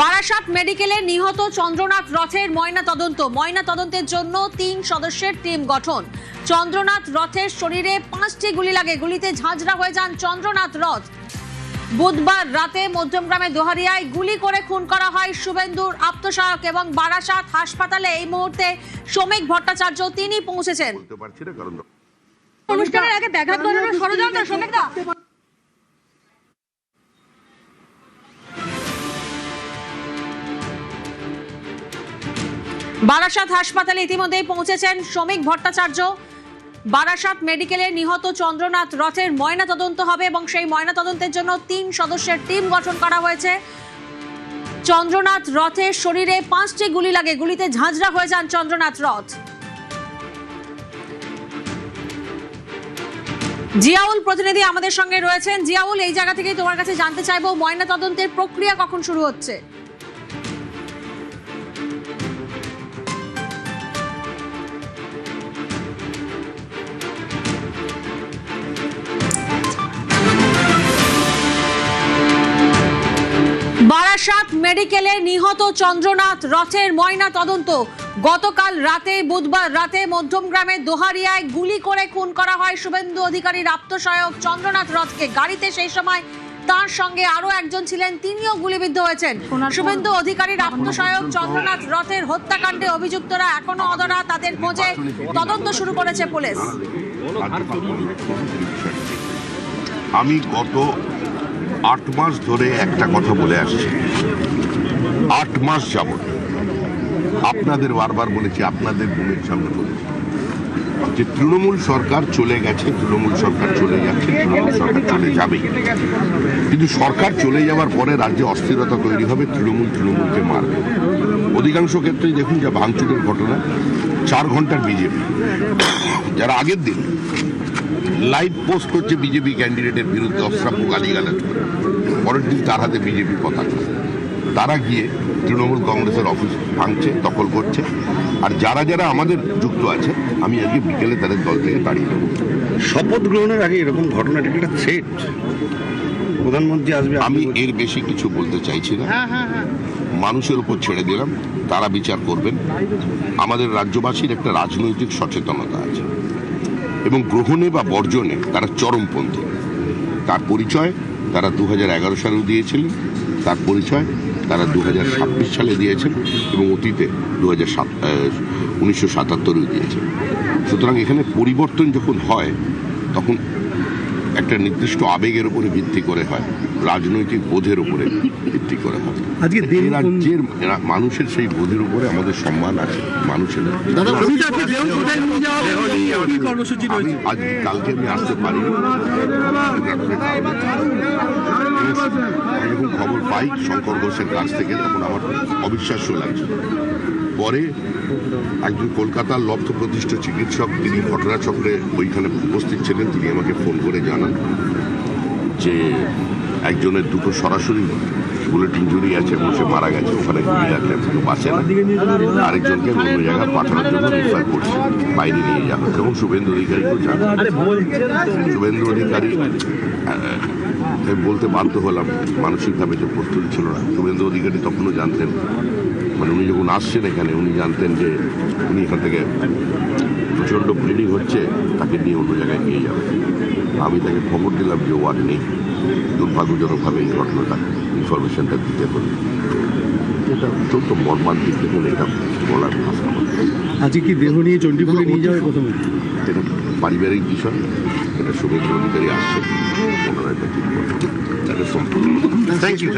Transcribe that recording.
বারাসাত মেডিকেলে নিহত চন্দ্রনাথ রথের ময়না তদন্তের জন্য 3 সদস্যের টিম গঠন। চন্দ্রনাথ রথের শরীরে 5টি গুলি লাগে, গুলিতে ঝাঁঝরা হয়ে যান চন্দ্রনাথ রথ। বুধবার রাতে মধ্যমগ্রামে দোহারিয়ায় গুলি করে খুন করা হয় শুভেন্দুর আপ্তসহায়ক এবং বারাসাত হাসপাতালে এই মুহূর্তে শ্রমিক ভট্টাচার্য তিনি পৌঁছেছেন। অনুষ্ঠানের আগে ব্যাঘাত ঘটানোর ষড়যন্ত্র শ্রমিকরা বারাসাত হাসপাতালে ইতিমধ্যেই পৌঁছেছেন শ্রমিক ভট্টাচার্য। বারাসাত মেডিকেলে নিহত চন্দ্রনাথ রথের ময়নাতদন্ত হবে এবং সেই ময়নাতদন্তের জন্য 3 সদস্যের টিম গঠন করা হয়েছে। চন্দ্রনাথ রথের শরীরে 5টি গুলি লাগে, গুলিতে ঝাঁঝরা হয়ে যান চন্দ্রনাথ রথ। জিয়াউল প্রতিনিধি আমাদের সঙ্গে রয়েছেন। জিয়াউল, এই জায়গা থেকেই তোমার কাছে জানতে চাইবো ময়নাতদন্তের প্রক্রিয়া কখন শুরু হচ্ছে? বারাসাত মেডিকেলে নিহত চন্দ্রনাথ রথের ময়না তদন্ত। গতকাল রাতে বুধবার রাতে মধ্যমগ্রামে দোহারিয়ায় গুলি করে খুন করা হয় শুভেন্দু অধিকারীর আপ্তসহায়ক চন্দ্রনাথ রথকে। গাড়িতে সেই সময় তার সঙ্গে আরো একজন ছিলেন, তিনিও গুলিবিদ্ধ হয়েছেন। শুভেন্দু অধিকারীর আপ্তসহায়ক চন্দ্রনাথ রথের হত্যাকাণ্ডে অভিযুক্তরা এখনো অধরা, তাদের খোঁজে তদন্ত শুরু করেছে পুলিশ। আমি গত 8 মাস ধরে একটা কথা বলে আসছি, 8 মাস যাবত আপনাদের বারবার বলেছি, আপনাদের মুখের সামনে বলেছি যে তৃণমূল সরকার চলে গেছে, তৃণমূল সরকার চলে যাচ্ছে, তৃণমূল সরকার চলে যাবে। কিন্তু সরকার চলে যাওয়ার পরে রাজ্যে অস্থিরতা তৈরি হবে, তৃণমূলকে মারবে। অধিকাংশ ক্ষেত্রেই দেখুন যা ভাঙচুরের ঘটনা, 4 ঘন্টার বিজেপি যারা আগের দিন লাইভ পোস্ট করছে বিজেপি ক্যান্ডিডেটের বিরুদ্ধে অশ্রাব্য গালিগালাজ করে, পরের দিন তার হাতে বিজেপি পতাকা, তারা গিয়ে তৃণমূল কংগ্রেসের অফিস ভাঙছে, দখল করছে। আর যারা যারা আমাদের যুক্ত আছে, আমি আজকে বিকেলে তাদের দল থেকে তাড়িয়ে দেবো। শপথ গ্রহণের আগে এরকম ঘটনাটা একটা থ্রেট, প্রধানমন্ত্রী আসবে। আমি এর বেশি কিছু বলতে চাইছি না, মানুষের উপর ছেড়ে দিলাম, তারা বিচার করবেন। আমাদের রাজ্যবাসীর একটা রাজনৈতিক সচেতনতা আছে এবং গ্রহণে বা বর্জনে তারা চরমপন্থী। তার পরিচয় তারা 2011 সালেও দিয়েছিলেন, তার পরিচয় তারা 2026 সালে দিয়েছেন এবং অতীতে 1977-এও দিয়েছেন। সুতরাং এখানে পরিবর্তন যখন হয় তখন একটা নির্দিষ্ট আবেগের উপরে ভিত্তি করে হয়, রাজনৈতিক বোধের উপরে ভিত্তি করে হয়। আজকে রাজ্যের মানুষের সেই বোধের উপরে আমাদের সম্মান আছে। মানুষের আজ কালকে আমি আসতে পারি, যখন খবর পাই শঙ্কর ঘোষের কাছ থেকে, তখন আমার অবিশ্বাস্য লাগছে। পরে একজন কলকাতার লব্ধ প্রতিষ্ঠ চিকিৎসক, তিনি ঘটনাচক্রে ওইখানে উপস্থিত ছিলেন, তিনি আমাকে ফোন করে জানান যে একজনের 2টো সরাসরি বুলেট ইঞ্জুরি আছে এবং সে মারা গেছে, ওখানে গুলি লাগলে বাঁচে না। আরেকজনকে অন্য জায়গায় পাঠানোর জন্য রেফার করছে, বাইরে নিয়ে যাওয়া হচ্ছে। এবং শুভেন্দু অধিকারীকেও জানেন। শুভেন্দু অধিকারী বলতে বাধ্য হলাম, মানসিকভাবে যে প্রস্তুতি ছিল না। শুভেন্দু অধিকারী তখনও জানতেন, মানে উনি যখন আসছেন এখানে উনি জানতেন যে উনি এখান থেকে প্রচণ্ড ব্লিডিং হচ্ছে, তাকে নিয়ে অন্য জায়গায় নিয়ে যাবে। আমি তাকে খবর দিলাম যে ও আর নেই। দুর্ভাগ্যজনকভাবে এই ঘটনাটা ইনফরমেশনটা দিতে হল। এটা অত্যন্ত মর্মান্তিক, দেখুন এটা বলার ভাষা। আজকে কি দেহ নিয়ে চণ্ডীপুরে নিয়ে যাবে প্রথমে? এটা পারিবারিক বিষয়, এটা শুভেন্দু অধিকারী আসছে, ওনারা এটা ঠিক করবে। তাদের সম্পূর্ণ থ্যাংক ইউ।